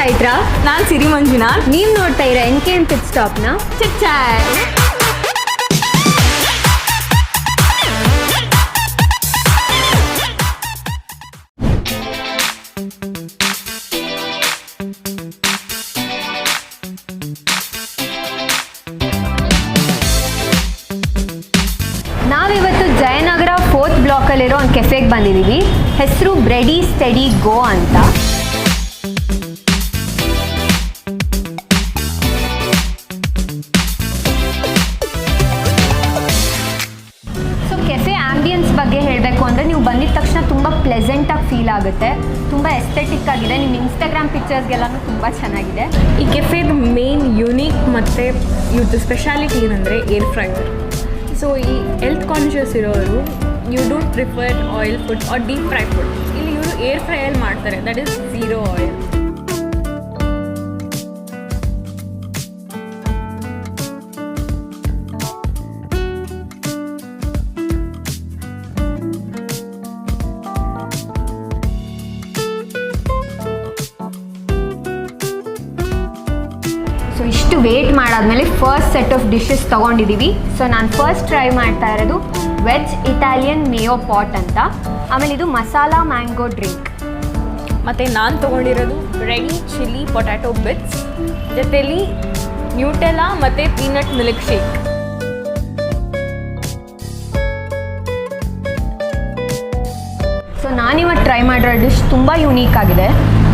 ಪೈತ್ರ. ನಾನು ಸಿರಿ ಮಂಜುನಾಥ್. ನೀವು ನೋಡ್ತಾ ಇರೋ NKN Pit Stopನ ಚಿಟ್ ಚಾಟ್. ನಾವಿವತ್ತು ಜಯನಗರ 4th ಬ್ಲಾಕಲ್ಲಿರೋ ಒಂದು ಕೆಫೆಗೆ ಬಂದಿದ್ದೀವಿ. ಹೆಸರು ಬ್ರೆಡಿ ಸ್ಟಡಿ ಗೋ ಅಂತ. ಬಗ್ಗೆ ಹೇಳಬೇಕು ಅಂದರೆ ನೀವು ಬಂದಿದ ತಕ್ಷಣ ತುಂಬ ಪ್ಲೆಸೆಂಟಾಗಿ ಫೀಲ್ ಆಗುತ್ತೆ, ತುಂಬ ಎಸ್ಥೆಟಿಕ್ ಆಗಿದೆ. ನಿಮ್ಮ ಇನ್ಸ್ಟಾಗ್ರಾಮ್ ಪಿಕ್ಚರ್ಸ್ಗೆಲ್ಲನೂ ತುಂಬ ಚೆನ್ನಾಗಿದೆ. ಈ ಕೆಫೆದು ಮೇನ್ ಯುನೀಕ್ ಮತ್ತು ಇವ್ರದ್ದು ಸ್ಪೆಷಾಲಿಟಿ ಏನಂದರೆ ಏರ್ ಫ್ರೈಯರ್. ಸೊ ಈ ಹೆಲ್ತ್ ಕಾನ್ಷಿಯಸ್ ಇರೋರು you don't prefer oil food or deep fry food, ಇಲ್ಲಿ ಇವರು ಏರ್ ಫ್ರೈಯಲ್ಲಿ ಮಾಡ್ತಾರೆ. That is 0 oil. ಸೊ ಇಷ್ಟು ವೇಟ್ ಮಾಡಾದ್ಮೇಲೆ ಫಸ್ಟ್ ಸೆಟ್ ಆಫ್ ಡಿಶಸ್ ತೊಗೊಂಡಿದ್ದೀವಿ. ಸೊ ನಾನು ಫಸ್ಟ್ ಟ್ರೈ ಮಾಡ್ತಾ ಇರೋದು ವೆಜ್ ಇಟಾಲಿಯನ್ ಮೇಯೋ ಪಾಟ್ ಅಂತ. ಆಮೇಲೆ ಇದು ಮಸಾಲಾ ಮ್ಯಾಂಗೋ ಡ್ರಿಂಕ್. ಮತ್ತು ನಾನು ತೊಗೊಂಡಿರೋದು ಬ್ರೆಡಿ ಚಿಲ್ಲಿ ಪೊಟ್ಯಾಟೊ ಬಿಟ್ಸ್ ಜೊತೆಲಿ ನ್ಯೂಟೆಲಾ ಮತ್ತು ಪೀನಟ್ ಮಿಲ್ಕ್ ಶೇಕ್. ಸೊ ನಾನಿವತ್ತು ಟ್ರೈ ಮಾಡಿರೋ ಡಿಶ್ ತುಂಬ ಯೂನೀಕ್ ಆಗಿದೆ.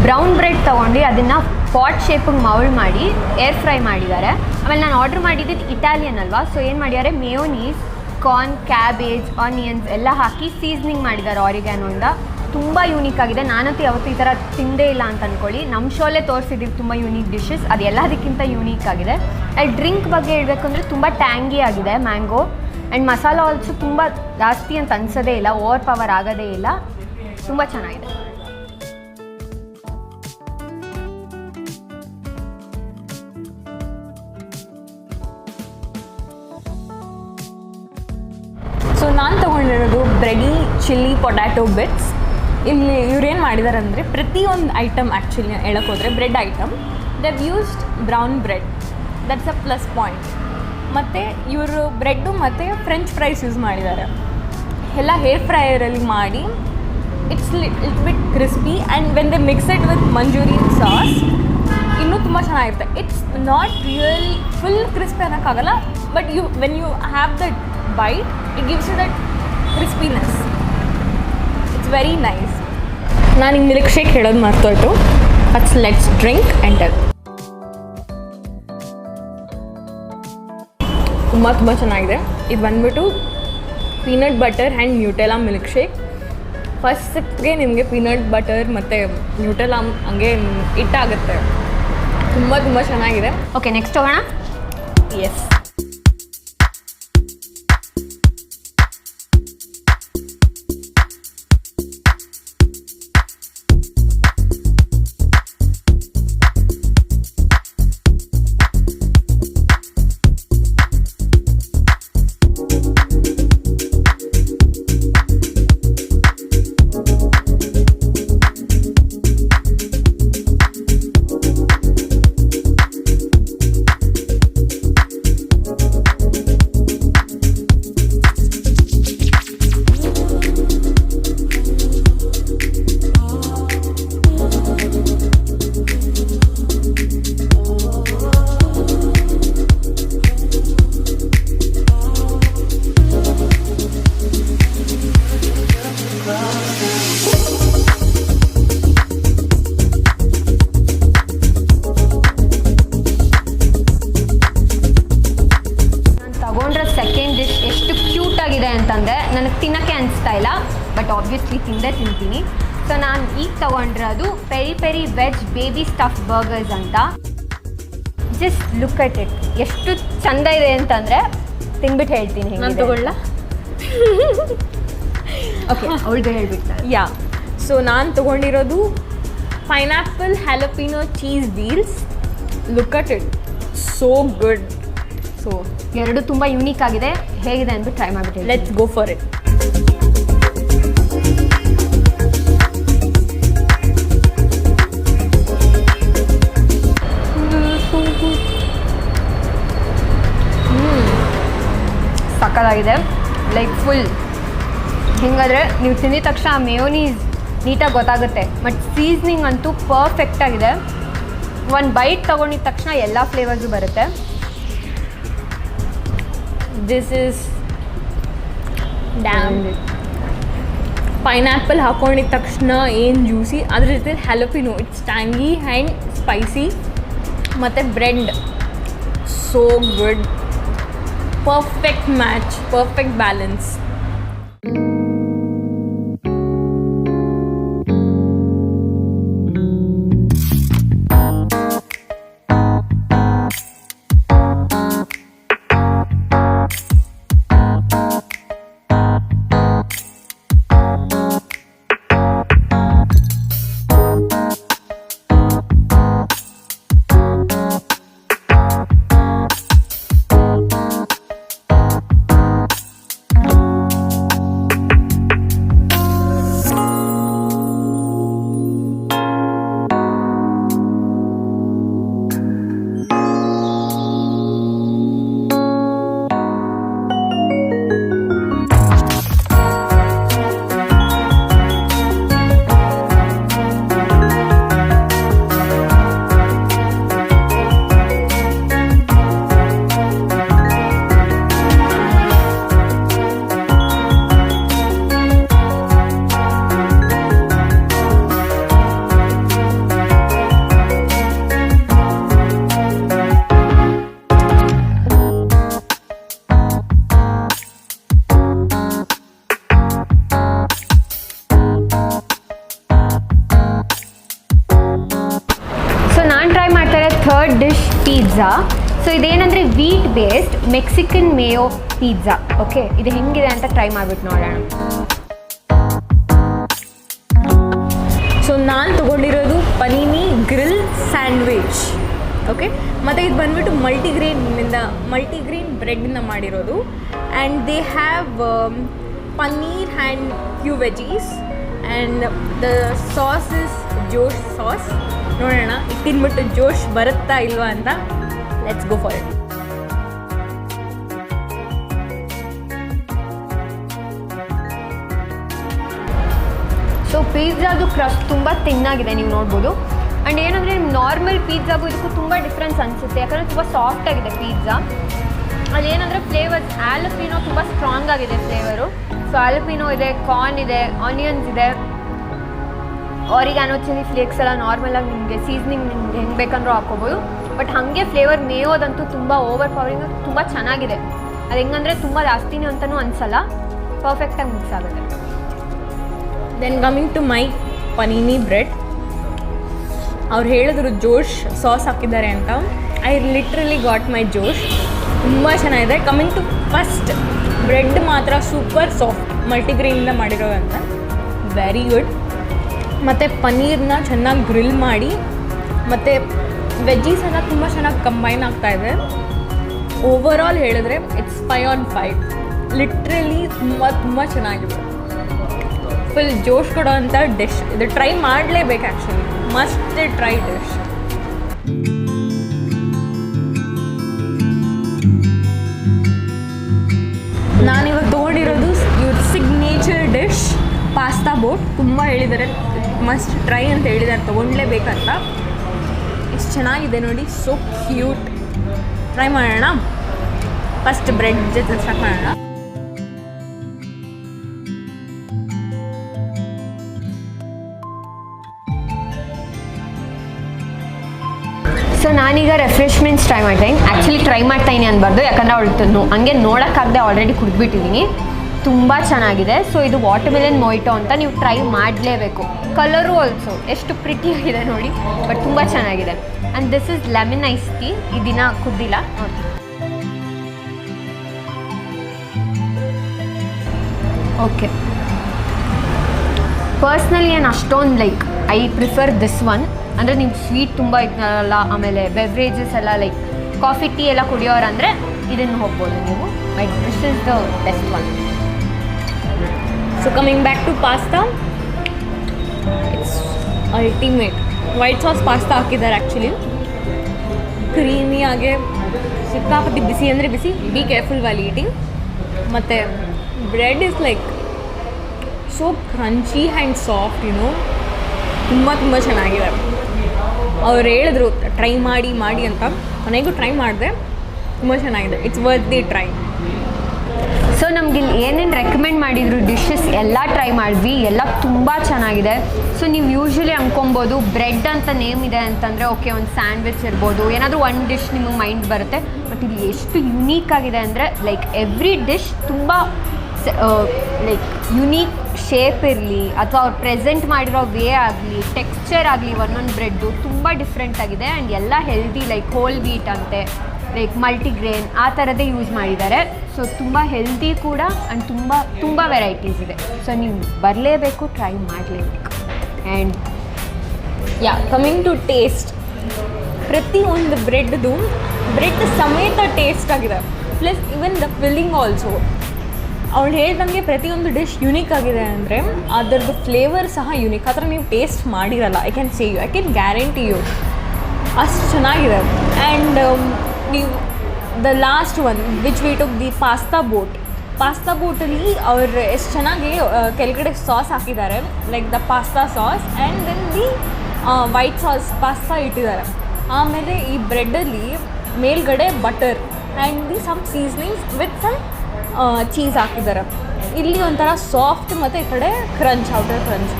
ಬ್ರೌನ್ ಬ್ರೆಡ್ ತೊಗೊಂಡು ಅದನ್ನು ಪಾಟ್ ಶೇಪಿಗೆ ಮೌಲ್ಡ್ ಮಾಡಿ ಏರ್ ಫ್ರೈ ಮಾಡಿದ್ದಾರೆ. ಆಮೇಲೆ ನಾನು ಆರ್ಡ್ರ್ ಮಾಡಿದ್ದು ಇಟಾಲಿಯನ್ ಅಲ್ವಾ, ಸೊ ಏನು ಮಾಡಿದ್ದಾರೆ, ಮೇಯೋನೀಸ್, ಕಾರ್ನ್, ಕ್ಯಾಬೇಜ್, ಆನಿಯನ್ಸ್ ಎಲ್ಲ ಹಾಕಿ ಸೀಸ್ನಿಂಗ್ ಮಾಡಿದ್ದಾರೆ ಆರಿಗ್ಯಾನೋಯಿಂದ. ತುಂಬ ಯೂನೀಕ್ ಆಗಿದೆ. ನಾನಂತೂ ಯಾವತ್ತೂ ಈ ಥರ ತಿಂದೇ ಇಲ್ಲ ಅಂತ ಅಂದ್ಕೊಳ್ಳಿ. ನಮ್ಮ ಶೋಲೇ ತೋರಿಸಿದ್ದೀವಿ ತುಂಬ ಯೂನೀಕ್ ಡಿಶಸ್, ಅದು ಎಲ್ಲದಕ್ಕಿಂತ ಯೂನೀಕ್ ಆಗಿದೆ. ಆ್ಯಂಡ್ ಡ್ರಿಂಕ್ ಬಗ್ಗೆ ಹೇಳಬೇಕು ಅಂದರೆ ತುಂಬ ಟ್ಯಾಂಗಿ ಆಗಿದೆ ಮ್ಯಾಂಗೋ. ಆ್ಯಂಡ್ ಮಸಾಲ ಆಲ್ಸೋ ತುಂಬ ಜಾಸ್ತಿ ಅಂತ ಅನ್ಸೋದೇ ಇಲ್ಲ, ಓವರ್ ಪವರ್ ಆಗೋದೇ ಇಲ್ಲ, ತುಂಬ ಚೆನ್ನಾಗಿದೆ. ಸೊ ನಾನು ತೊಗೊಂಡಿರೋದು ಬ್ರೆಡಿ ಚಿಲ್ಲಿ ಪೊಟ್ಯಾಟೊ ಬಿಟ್ಸ್. ಇಲ್ಲಿ ಇವ್ರೇನು ಮಾಡಿದ್ದಾರೆ ಅಂದರೆ ಪ್ರತಿಯೊಂದು ಐಟಮ್ ಆ್ಯಕ್ಚುಲಿ ಹೇಳೋಕ್ಕೋದ್ರೆ bread item they used brown bread, that's a plus point. ಮತ್ತು ಇವರು ಬ್ರೆಡ್ಡು ಮತ್ತು ಫ್ರೆಂಚ್ ಫ್ರೈಸ್ ಯೂಸ್ ಮಾಡಿದ್ದಾರೆ. ಎಲ್ಲ ಹೇರ್ ಫ್ರೈಯರಲ್ಲಿ ಮಾಡಿ it's little bit crispy and when they mix it with Manchurian sauce ಇನ್ನೂ ತುಂಬ ಚೆನ್ನಾಗಿರುತ್ತೆ. It's not real full crispy ಅನ್ನೋಕ್ಕಾಗಲ್ಲ, but when you have that bite, it gives you that crispiness. It's very nice. ನಾನು ಈ milk shake ಹೇಳೋದು ಮರ್ತೋಯ್ತು. Let's drink and tell. ತುಂಬ ಚೆನ್ನಾಗಿದೆ. ಇದು ಬಂದ್ಬಿಟ್ಟು peanut butter and Nutella milk shake. First ಸಿಪ್ಗೆ ನಿಮಗೆ ಪೀನಟ್ ಬಟರ್ ಮತ್ತು ನ್ಯೂಟೆಲಾ ಹಂಗೆ ಇಟ್ಟಾಗುತ್ತೆ. ತುಂಬ ಚೆನ್ನಾಗಿದೆ. ಓಕೆ, ನೆಕ್ಸ್ಟ್ ಹೋಗೋಣ. ಎಸ್, ಅಂತಂದರೆ ನನಗೆ ತಿನ್ನೋಕ್ಕೆ ಅನಿಸ್ತಾ ಇಲ್ಲ, ಬಟ್ ಆಬ್ವಿಯಸ್ಲಿ ತಿಂತೀನಿ. ಸೊ ನಾನು ಈಗ ತೊಗೊಂಡಿರೋದು peri peri veg baby stuff burgers ಅಂತ. ಜಸ್ಟ್ ಲುಕ್ ಅಟ್ ಇಟ್, ಎಷ್ಟು ಚೆಂದ ಇದೆ ಅಂತಂದರೆ ತಿಂದ್ಬಿಟ್ಟು ಹೇಳ್ತೀನಿ. ನಾನು ತೊಗೊಳ್ಳ? ಓಕೆ, ಅವಳಿಗೆ ಹೇಳ್ಬಿಡ್ತಾರೆ. ಯಾ, ಸೊ ನಾನು ತೊಗೊಂಡಿರೋದು pineapple jalapeno cheese wheels. Look at it, so good. So ಎರಡು ತುಂಬ ಯೂನಿಕ್ ಆಗಿದೆ. ಹೇಗಿದೆ ಅಂದ್ಬಿಟ್ಟು ಟ್ರೈ ಮಾಡಿಬಿಟ್ಟು ಲೆಟ್ಸ್ ಗೋ ಫಾರ್ ಇಟ್. ಸಾಕಾಗಿದೆ, ಲೈಕ್ ಫುಲ್ ಹಿಂಗಾದ್ರೆ ನೀವು ತಿಂದಿದ ತಕ್ಷಣ ಆ ಮೇಯೋನೀಸ್ ನೀಟಾಗಿ ಗೊತ್ತಾಗುತ್ತೆ. ಬಟ್ ಸೀಸ್ನಿಂಗ್ ಅಂತೂ ಪರ್ಫೆಕ್ಟಾಗಿದೆ. ಒಂದು ಬೈಟ್ ತೊಗೊಂಡಿದ ತಕ್ಷಣ ಎಲ್ಲ ಫ್ಲೇವರ್ಸು ಬರುತ್ತೆ. This is damn. ಪೈನಾಪಲ್ ಹಾಕೊಂಡಿದ ತಕ್ಷಣ ಏನು ಜ್ಯೂಸಿ, ಅದ್ರ ಜೊತೆ jalapeno, it's tangy and spicy, ಮತ್ತು bread so good. Perfect match, perfect balance. Third dish pizza. So ಇದೇನಂದರೆ wheat based Mexican mayo pizza. Okay, ಇದು ಹೆಂಗಿದೆ ಅಂತ ಟ್ರೈ ಮಾಡಿಬಿಟ್ಟು ನೋಡೋಣ. ಸೊ ನಾನು ತೊಗೊಂಡಿರೋದು ಪನೀನಿ ಗ್ರಿಲ್ ಸ್ಯಾಂಡ್ವಿಚ್. ಓಕೆ, ಮತ್ತು ಇದು ಬಂದುಬಿಟ್ಟು ಮಲ್ಟಿಗ್ರೇನ್ ಬ್ರೆಡ್ನ ಮಾಡಿರೋದು. And they have paneer and few veggies and the sauce is ಜೋಶ್ ಸಾಸ್. ನೋಡೋಣ ಇದು ತಿನ್ಬಿಟ್ಟು ಜೋಶ್ ಬರುತ್ತಾ ಇಲ್ವಾ ಅಂತ. Let's go for it. So ಪಿಜ್ಜಾದು ಕ್ರಸ್ಟ್ ತುಂಬ ತಿನ್ನಾಗಿದೆ, ನೀವು ನೋಡ್ಬೋದು. ಆ್ಯಂಡ್ ಏನಂದರೆ ನಾರ್ಮಲ್ ಪಿಜ್ಜಾಗೂ ಇದಕ್ಕೂ ತುಂಬ ಡಿಫ್ರೆನ್ಸ್ ಅನಿಸುತ್ತೆ, ಯಾಕಂದರೆ ತುಂಬ ಸಾಫ್ಟ್ ಆಗಿದೆ ಪಿಜ್ಜಾ. ಅದೇನಂದರೆ ಫ್ಲೇವರ್ಸ್ ಆಲಪಿನೋ ತುಂಬ ಸ್ಟ್ರಾಂಗ್ ಆಗಿದೆ ಫ್ಲೇವರು. ಸೊ ಆಲಪಿನೋ ಇದೆ, ಕಾರ್ನ್ ಇದೆ, ಆನಿಯನ್ಸ್ ಇದೆ, ಆರಿಗಾನೋ, ಚಿಲ್ಲಿ ಫ್ಲೇಕ್ಸ್ ಎಲ್ಲ ನಾರ್ಮಲಾಗಿ ನಿಮಗೆ ಸೀಸ್ನಿಂಗ್ ನಿಮ್ಗೆ ಹೆಂಗೆ ಬೇಕಂದ್ರೂ ಹಾಕ್ಕೋಬೋದು. ಬಟ್ ಹಾಗೆ ಫ್ಲೇವರ್ ಮೇಯೋದಂತೂ ತುಂಬ ಓವರ್ ಪವರಿಂಗ್, ತುಂಬ ಚೆನ್ನಾಗಿದೆ. ಅದು ಹೆಂಗಂದರೆ ತುಂಬ ಜಾಸ್ತಿನೇ ಅಂತಲೂ ಅನಿಸಲ್ಲ, ಪರ್ಫೆಕ್ಟಾಗಿ ಮಿಕ್ಸ್ ಆಗುತ್ತೆ. Then coming to my panini bread, ಅವ್ರು ಹೇಳಿದ್ರು ಜೋಶ್ ಸಾಸ್ ಹಾಕಿದ್ದಾರೆ ಅಂತ. ಐ ಲಿಟ್ರಲಿ ಗಾಟ್ ಮೈ ಜೋಶ್. ತುಂಬ ಚೆನ್ನಾಗಿದೆ. ಕಮಿಂಗ್ ಟು ಫಸ್ಟ್ ಬ್ರೆಡ್ ಮಾತ್ರ ಸೂಪರ್ ಸಾಫ್ಟ್, ಮಲ್ಟಿಗ್ರೇನಿಂದ ಮಾಡಿರೋ ಅಂತ, ವೆರಿ ಗುಡ್. ಮತ್ತು ಪನ್ನೀರನ್ನ ಚೆನ್ನಾಗಿ ಗ್ರಿಲ್ ಮಾಡಿ ಮತ್ತು ವೆಜ್ಜೀಸ್ ಎಲ್ಲ ತುಂಬ ಚೆನ್ನಾಗಿ ಕಂಬೈನ್ ಆಗ್ತಾಯಿದೆ. ಓವರ್ ಆಲ್ ಹೇಳಿದ್ರೆ ಇಟ್ಸ್ 5 on 5. ಲಿಟ್ರಲಿ ತುಂಬ ಚೆನ್ನಾಗಿದೆ. ಫುಲ್ ಜೋಶ್ ಕೊಡೋ ಅಂಥ ಡಿಶ್ ಇದು. ಟ್ರೈ ಮಾಡಲೇಬೇಕು, ಆ್ಯಕ್ಚುಲಿ ಮಸ್ಟ್ ಟ್ರೈ ಡಿಶ್. ನಾನಿವಾಗ ತೊಗೊಂಡಿರೋದು ಇವ್ರ ಸಿಗ್ನೇಚರ್ ಡಿಶ್ ಪಾಸ್ತಾ ಬೋಟ್. ತುಂಬ ಹೇಳಿದ್ದಾರೆ ಮಸ್ಟ್ ಟ್ರೈ ಅಂತ ಹೇಳಿದ್ದಾರೆ, ತೊಗೊಳ್ಲೇಬೇಕಂತ. ಎಷ್ಟು ಚೆನ್ನಾಗಿದೆ ನೋಡಿ, ಸೋ ಕ್ಯೂಟ್. ಟ್ರೈ ಮಾಡೋಣ. ಫಸ್ಟ್ ಬ್ರೆಡ್ ಜೊತೆ ಸ್ಟಾರ್ಟ್ ಮಾಡೋಣ. ಸೊ ನಾನೀಗ ರೆಫ್ರೆಶ್ಮೆಂಟ್ಸ್ ಟ್ರೈ ಮಾಡ್ತಾಯಿನಿ. ಆ್ಯಕ್ಚುಲಿ ಟ್ರೈ ಮಾಡ್ತಾಯಿನಿ ಅನ್ಬಾರ್ದು, ಯಾಕಂದರೆ ಅವಳು ಹಂಗೆ ನೋಡೋಕ್ಕಾಗದೆ ಆಲ್ರೆಡಿ ಕುಡಿದ್ಬಿಟ್ಟಿದ್ದೀನಿ. ತುಂಬ ಚೆನ್ನಾಗಿದೆ. ಸೊ ಇದು ವಾಟರ್ಮೆಲನ್ ಮೊಯಿಟೋ ಅಂತ, ನೀವು ಟ್ರೈ ಮಾಡಲೇಬೇಕು. ಕಲರು ಆಲ್ಸೋ ಎಷ್ಟು ಪ್ರಿಟಿಯಾಗಿದೆ ನೋಡಿ, ಬಟ್ ತುಂಬ ಚೆನ್ನಾಗಿದೆ. And this is lemon ice tea. ಈ ದಿನ ಕುದ್ದಿಲ್ಲ ನೋಡಿ. ಓಕೆ, ಪರ್ಸ್ನಲಿ ಏನು ಅಷ್ಟೊಂದು like I prefer this one. ಅಂದರೆ ನೀವು ಸ್ವೀಟ್ ತುಂಬ ಇದ್ನಲ್ಲ, ಆಮೇಲೆ ಬೆವ್ರೇಜಸ್ ಎಲ್ಲ ಲೈಕ್ ಕಾಫಿ ಟೀ ಎಲ್ಲ ಕುಡಿಯೋರಂದರೆ ಇದನ್ನು ಹೋಗ್ಬೋದು ನೀವು. But this is the best one. So coming back to pasta, it's ultimate. White sauce pasta ಹಾಕಿದ್ದಾರೆ ಆ್ಯಕ್ಚುಲಿ. ಕ್ರೀಮಿಯಾಗೆ ಸಿಕ್ಕಾಪಟ್ಟಿ ಬಿಸಿ ಅಂದರೆ ಬಿಸಿ. Be careful while eating. ಮತ್ತು bread is like so crunchy and soft ತುಂಬ ಚೆನ್ನಾಗಿದೆ. ಅವ್ರು ಹೇಳಿದ್ರು ಟ್ರೈ ಮಾಡಿ ಅಂತ, ಮನೆಗೂ ಟ್ರೈ ಮಾಡಿದೆ, ತುಂಬ ಚೆನ್ನಾಗಿದೆ. It's worth the try. So ನಮ್ಗೆ ಇಲ್ಲಿ ಏನೇನು ರೆಕಮೆಂಡ್ ಮಾಡಿದ್ರು ಡಿಶಸ್ ಎಲ್ಲ ಟ್ರೈ ಮಾಡಿದ್ವಿ, ಎಲ್ಲ ತುಂಬ ಚೆನ್ನಾಗಿದೆ. ಸೊ ನೀವು ಯೂಶ್ವಲಿ ಅಂದ್ಕೊಬೋದು ಬ್ರೆಡ್ ಅಂತ ನೇಮ್ ಇದೆ ಅಂತಂದರೆ ಓಕೆ ಒಂದು ಸ್ಯಾಂಡ್ವಿಚ್ ಇರ್ಬೋದು, ಏನಾದರೂ ಒಂದು ಡಿಶ್ ನಿಮಗೆ ಮೈಂಡ್ ಬರುತ್ತೆ. ಬಟ್ ಇಲ್ಲಿ ಎಷ್ಟು ಯುನೀಕ್ ಆಗಿದೆ ಅಂದರೆ ಲೈಕ್ ಎವ್ರಿ ಡಿಶ್ ತುಂಬ ಲೈಕ್ ಯುನೀಕ್ ಶೇಪ್ ಇರಲಿ ಅಥವಾ ಅವ್ರು ಪ್ರೆಸೆಂಟ್ ಮಾಡಿರೋ ವೇ ಆಗಲಿ, ಟೆಕ್ಸ್ಚರ್ ಆಗಲಿ, ಒಂದೊಂದು ಬ್ರೆಡ್ಡು ತುಂಬ ಡಿಫ್ರೆಂಟ್ ಆಗಿದೆ. ಆ್ಯಂಡ್ ಎಲ್ಲ ಹೆಲ್ದಿ, ಲೈಕ್ ಹೋಲ್ ವೀಟ್ ಅಂತೆ, ಲೈಕ್ ಮಲ್ಟಿಗ್ರೇನ್ ಆ ಥರದ್ದೇ ಯೂಸ್ ಮಾಡಿದ್ದಾರೆ. ಸೊ ತುಂಬ ಹೆಲ್ದಿ ಕೂಡ ಆ್ಯಂಡ್ ತುಂಬ ವೆರೈಟೀಸ್ ಇದೆ. ಸೊ ನೀವು ಬರಲೇಬೇಕು, ಟ್ರೈ ಮಾಡಲೇಬೇಕು. ಆ್ಯಂಡ್ ಕಮಿಂಗ್ ಟು ಟೇಸ್ಟ್, ಪ್ರತಿಯೊಂದು ಬ್ರೆಡ್ ಸಮೇತ ಟೇಸ್ಟ್ ಆಗಿದೆ. Plus even the filling also. ಅವಳು ಹೇಳ್ದಂಗೆ ಪ್ರತಿಯೊಂದು ಡಿಶ್ ಯುನೀಕ್ ಆಗಿದೆ ಅಂದರೆ ಅದರದ್ದು ಫ್ಲೇವರ್ ಸಹ ಯೂನಿಕ್. ಆ ಥರ ನೀವು ಟೇಸ್ಟ್ ಮಾಡಿರಲ್ಲ. I can say you, I can guarantee you, ಅಷ್ಟು ಚೆನ್ನಾಗಿದೆ. ಆ್ಯಂಡ್ ನೀವು the last one which we took the pasta ಬೋಟಲ್ಲಿ ಅವ್ರು ಎಷ್ಟು ಚೆನ್ನಾಗಿ ಕೆಳಗಡೆ ಸಾಸ್ ಹಾಕಿದ್ದಾರೆ, like the pasta sauce and then the white sauce pasta ಇಟ್ಟಿದ್ದಾರೆ. ಆಮೇಲೆ ಈ ಬ್ರೆಡ್ಡಲ್ಲಿ ಮೇಲ್ಗಡೆ butter and the some seasonings with some cheese ಹಾಕಿದ್ದಾರೆ. ಇಲ್ಲಿ ಒಂಥರ ಸಾಫ್ಟ್ ಮತ್ತು ಈ ಕಡೆ crunch, outer crunch.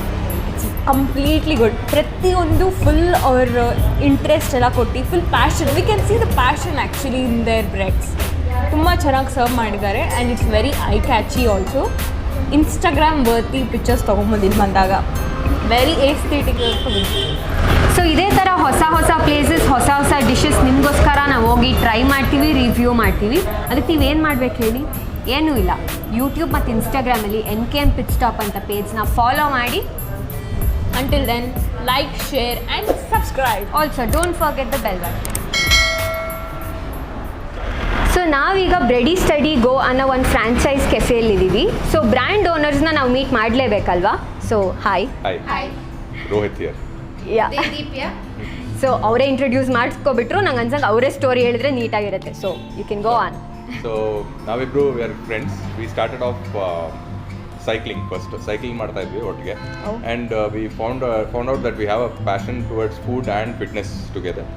Completely good. ಪ್ರತಿಯೊಂದು ಫುಲ್ ಅವ್ರ ಇಂಟ್ರೆಸ್ಟ್ ಎಲ್ಲ ಕೊಟ್ಟು full passion, we can see the passion actually in their breads. ತುಂಬ ಚೆನ್ನಾಗಿ ಸರ್ವ್ ಮಾಡಿದ್ದಾರೆ and it's very eye catchy also. Instagram worthy pictures ತೊಗೊಂಬಂದಿದ್ದು ಬಂದಾಗ ವೆರಿ ಏಸ್ಥೆಟಿಕ್. ಸೊ ಇದೇ ಥರ ಹೊಸ ಪ್ಲೇಸಸ್, ಹೊಸ ಡಿಶಸ್ ನಿಮಗೋಸ್ಕರ ನಾವು ಹೋಗಿ ಟ್ರೈ ಮಾಡ್ತೀವಿ, ರಿವ್ಯೂ ಮಾಡ್ತೀವಿ. ಅದಕ್ಕೆ ನೀವೇನು ಮಾಡ್ಬೇಕು ಹೇಳಿ? ಏನೂ ಇಲ್ಲ, ಯೂಟ್ಯೂಬ್ ಮತ್ತು ಇನ್ಸ್ಟಾಗ್ರಾಮಲ್ಲಿ NKM ಪಿಚ್ ಸ್ಟಾಪ್ ಅಂತ ಪೇಜ್ನ ಫಾಲೋ ಮಾಡಿ. Until then, like, share and subscribe. Also, don't forget the bell button. So ನಾವೀಗ ಬ್ರೆಡಿ ಸ್ಟಡಿ ಗೋ ಅನ್ನೋ ಒಂದು ಫ್ರಾಂಚೈಸ್ ಕೆಫೆಯಲ್ಲಿದ್ದೀವಿ. ಸೊ ಬ್ರ್ಯಾಂಡ್ ಓನರ್ಸ್ನ ನಾವು ಮೀಟ್ ಮಾಡಲೇಬೇಕಲ್ವಾ? So hi. Rohit here. Yeah. So ಅವರೇ ಇಂಟ್ರೊಡ್ಯೂಸ್ ಮಾಡಿಸ್ಕೊಬಿಟ್ರು. ನಂಗೆ ಅನ್ಸಂಗೆ ಅವರೇ ಸ್ಟೋರಿ ಹೇಳಿದ್ರೆ ನೀಟಾಗಿರುತ್ತೆ. So you can go on. So ನಾವಿಬ್ರು we are friends. We started off cycling ಮಾಡ್ತಾ ಇದ್ವಿ ಒಟ್ಟಿಗೆ. And we found out that we have a passion towards food and fitness together.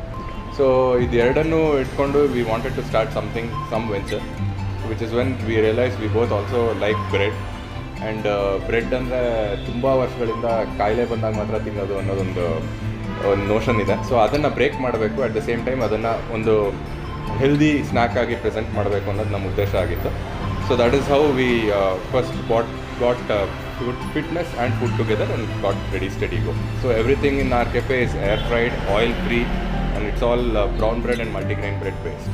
So ಇದೆರಡನ್ನು ಇಟ್ಕೊಂಡು we wanted to start some venture, which is when we realise we both also like bread. And bread ಅಂದರೆ ತುಂಬ ವರ್ಷಗಳಿಂದ ಕಾಯಿಲೆ ಬಂದಾಗ ಮಾತ್ರ ತಿನ್ನೋದು ಅನ್ನೋದೊಂದು ನೋಷನ್ ಇದೆ. ಸೊ ಅದನ್ನು ಬ್ರೇಕ್ ಮಾಡಬೇಕು, ಅಟ್ ದ ಸೇಮ್ ಟೈಮ್ ಅದನ್ನು ಒಂದು ಹೆಲ್ದಿ ಸ್ನ್ಯಾಕ್ ಆಗಿ ಪ್ರೆಸೆಂಟ್ ಮಾಡಬೇಕು ಅನ್ನೋದು ನಮ್ಮ ಉದ್ದೇಶ ಆಗಿತ್ತು. So that is how we first got fitness and food together and got Ready Steady Go. So everything in our cafe is air fried, oil free, and it's all brown bread and multigrain bread based.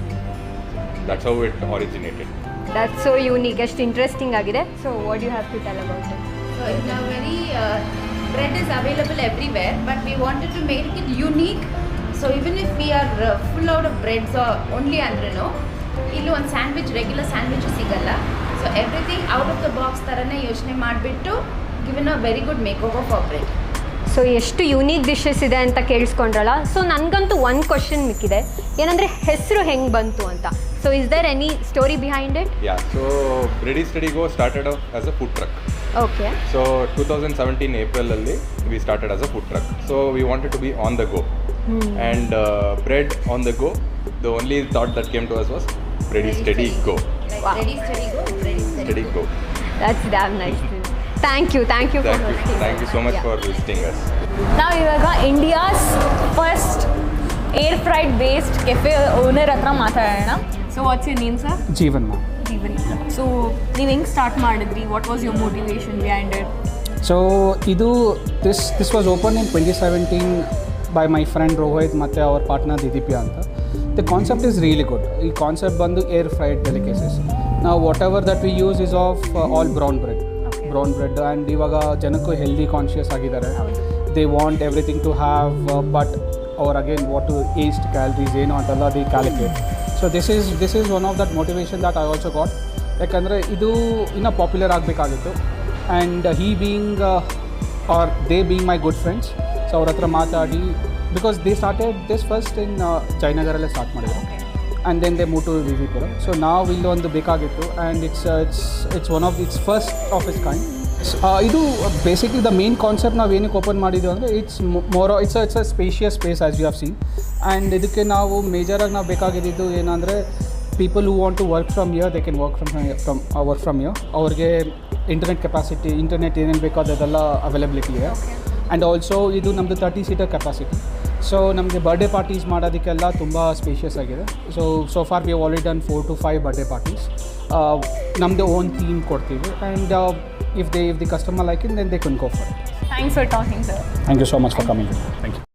That's how it originated. That's so unique. ಎಷ್ಟು interesting ಆಗಿದೆ. So what do you have to tell about it? So it's now very bread is available everywhere, but we wanted to make it unique. So even if we are full out of breads or only andreno, ಇಲ್ಲಿ ಒಂದು sandwich, regular sandwich ಸಿಗಲ್ಲ. So everything out of the box ಥರನೇ ಯೋಚನೆ ಮಾಡಿಬಿಟ್ಟು given a very good make over for bread. So ಎಷ್ಟು unique dishes ಇದೆ ಅಂತ ಕೇಳಿಸ್ಕೊಂಡ್ರಲ್ಲ. So ನನಗಂತೂ ಒಂದು ಕ್ವಶನ್ ಮಿಕ್ಕಿದೆ, ಏನಂದರೆ ಹೆಸರು ಹೆಂಗೆ ಬಂತು ಅಂತ. So is there any story behind it? Yeah, so Ready Steady Go started off as a food truck. Okay. So 2017 April-ಅಲ್ಲಿ we started as a food truck. So we wanted to be on the go. And bread on the go, the only thought that came to us was Ready Steady Go. Wow. Ready Steady Go, Ready Steady Go. That's damn nice. Thank you for hosting. Thank you so much for visiting us. ನಾವು ಇವಾಗ India's first air fried based cafe owner ಹತ್ರ ಮಾತಾಡೋಣ. So what's your name sir? Jeevan. So ನೀವು ಹೆಂಗೆ start ಮಾಡಿದ್ರಿ? What was your motivation behind it? So ಇದು this was open in 2017 by my friend Rohit ಮತ್ತು ಅವ್ರ ಪಾರ್ಟ್ನರ್ ದಿದೀಪ್ಯ ಅಂತ. The concept is really good. ಈ ಕಾನ್ಸೆಪ್ಟ್ ಬಂದು ಏರ್ ಫ್ರೈಡ್ ಡೆಲಿಕೇಸಸ್. ನಾವು whatever that we use is of all brown bread and ಇವಾಗ ಜನಕ್ಕೂ ಹೆಲ್ದಿ ಕಾನ್ಷಿಯಸ್ ಆಗಿದ್ದಾರೆ. They want everything to have but ಅವ್ರು again what to eat calories ಏನು ಅಂತೆಲ್ಲ the calculate. So this is one of that motivation that I also got. ಯಾಕಂದರೆ ಇದು ಇನ್ನೂ popular ಆಗಬೇಕಾಗಿತ್ತು. And he being are they being my good friends. So ಅವ್ರ ಹತ್ರ ಮಾತಾಡಿ, because they started this first in ಜಯನಗರಲ್ಲೇ ಸ್ಟಾರ್ಟ್ ಮಾಡಿದ್ರು. And then they move to VV Pura. So ನಾವು ಇಲ್ಲೊಂದು ಬೇಕಾಗಿತ್ತು and it's one of its first of its kind. ಇದು basically the main concept ನಾವು ಏನಕ್ಕೆ ಓಪನ್ ಮಾಡಿದ್ದೀವಿ ಅಂದರೆ it's a spacious space as you have seen. And ಇದಕ್ಕೆ ನಾವು ಮೇಜರಾಗಿ ನಾವು ಬೇಕಾಗಿದ್ದು ಏನಂದರೆ people who want to work from here they can work from here. ಅವ್ರಿಗೆ ಇಂಟರ್ನೆಟ್ ಕೆಪಾಸಿಟಿ, ಇಂಟರ್ನೆಟ್ ಏನೇನು ಬೇಕೋ ಅದೆಲ್ಲ ಅವೈಲಬಿಲಿಟಿ ಇದೆ. ಆ್ಯಂಡ್ ಆಲ್ಸೋ ಇದು ನಮ್ಮದು 30 ಸೀಟರ್ ಕೆಪಾಸಿಟಿ. ಸೊ ನಮಗೆ ಬರ್ಡೇ ಪಾರ್ಟೀಸ್ ಮಾಡೋದಕ್ಕೆಲ್ಲ ತುಂಬ ಸ್ಪೇಷಿಯಸ್ ಆಗಿದೆ. So for we have already done 4 to 5 birthday parties. ನಮ್ಮದು ಓನ್ ಥೀಮ್ ಕೊಡ್ತೀವಿ and if the customer like it, then they can go for it. Thanks for talking, sir. Thank you so much for coming. Thank you.